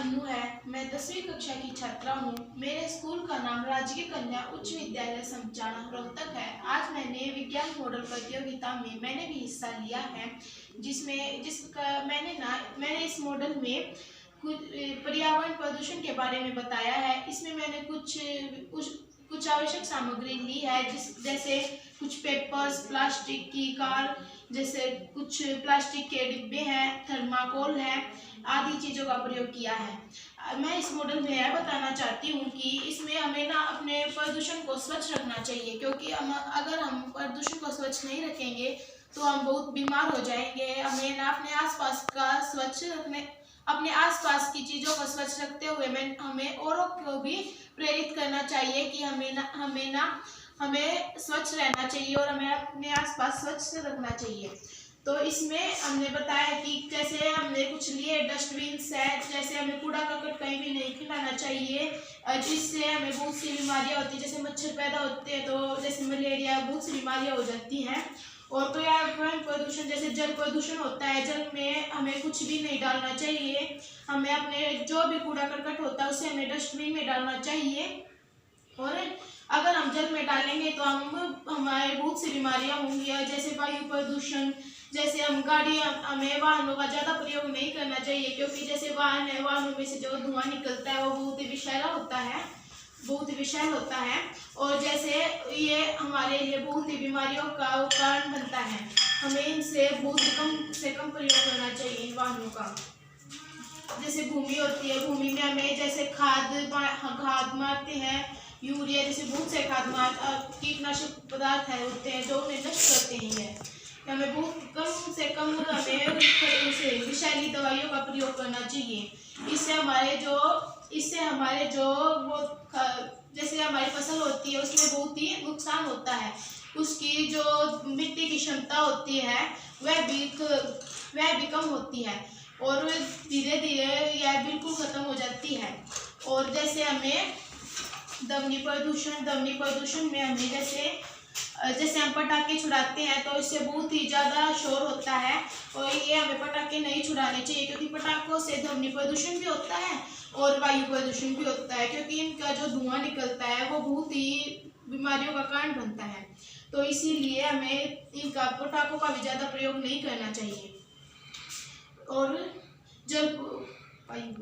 अनु है। मैं 10वीं कक्षा की छात्रा हूँ। मेरे स्कूल का नाम राजकीय कन्या उच्च विद्यालय समचाणा रोहतक है। आज मैंने विज्ञान मॉडल प्रतियोगिता में मैंने भी हिस्सा लिया है, मैंने इस मॉडल में कुछ पर्यावरण प्रदूषण के बारे में बताया है। इसमें मैंने कुछ आवश्यक सामग्री ली है, जैसे कुछ पेपर्स, प्लास्टिक की कार, जैसे कुछ प्लास्टिक के डिब्बे हैं, थर्माकोल है, आदि चीज़ों का प्रयोग किया है। मैं इस मॉडल में यह बताना चाहती हूँ कि इसमें हमें अपने प्रदूषण को स्वच्छ रखना चाहिए, क्योंकि अगर हम प्रदूषण को स्वच्छ नहीं रखेंगे तो हम बहुत बीमार हो जाएंगे। हमें अपने आसपास की चीज़ों को स्वच्छ रखते हुए हमें औरों को भी प्रेरित करना चाहिए कि हमें स्वच्छ रहना चाहिए और हमें अपने आसपास स्वच्छ रखना चाहिए। तो इसमें हमने बताया कि जैसे हमने कुछ लिए डस्टबिन है, जैसे हमें कूड़ा करकट कहीं भी नहीं फैलाना चाहिए, जिससे हमें बहुत सी बीमारियां होती है, जैसे मच्छर पैदा होते हैं, तो जैसे मलेरिया, बहुत सी बीमारियां हो जाती हैं। और पर्यावरण प्रदूषण, जैसे जल प्रदूषण होता है, जल में हमें कुछ भी नहीं डालना चाहिए। हमें अपने जो भी कूड़ा करकट होता है उसे हमें डस्टबिन में डालना चाहिए। और अगर हम जल में डालेंगे तो हमारे बहुत सी बीमारियां होंगी, जैसे वायु प्रदूषण, जैसे हमें वाहनों का ज़्यादा प्रयोग नहीं करना चाहिए, क्योंकि जैसे वाहन है, वाहनों में से जो धुआं निकलता है वो बहुत ही विषैला होता है और जैसे ये हमारे लिए बहुत ही बीमारियों का कारण बनता है। हमें इनसे बहुत कम से कम प्रयोग करना चाहिए इन वाहनों का। जैसे भूमि होती है, भूमि में हमें जैसे खाद मारते हैं, यूरिया, जैसे बहुत से कीटनाशक पदार्थ होते हैं जो उन्हें नष्ट करते हैं। हमें बहुत कम से कम विषैली दवाइयों का प्रयोग करना चाहिए। इससे हमारे जो जैसे हमारी फसल होती है उसमें बहुत ही नुकसान होता है। उसकी जो मिट्टी की क्षमता होती है वह भी कम होती है और धीरे धीरे यह बिल्कुल खत्म हो जाती है। और जैसे हमें ध्वनि प्रदूषण में हमें जैसे हम पटाखे छुड़ाते हैं तो इससे बहुत ही ज़्यादा शोर होता है और ये हमें पटाखे नहीं छुड़ाने चाहिए, क्योंकि पटाखों से ध्वनि प्रदूषण भी होता है और वायु प्रदूषण भी होता है, क्योंकि इनका जो धुआं निकलता है वो बहुत ही बीमारियों का कारण बनता है। तो इसीलिए हमें इनका पटाखों का भी ज़्यादा प्रयोग नहीं करना चाहिए। और जल वायु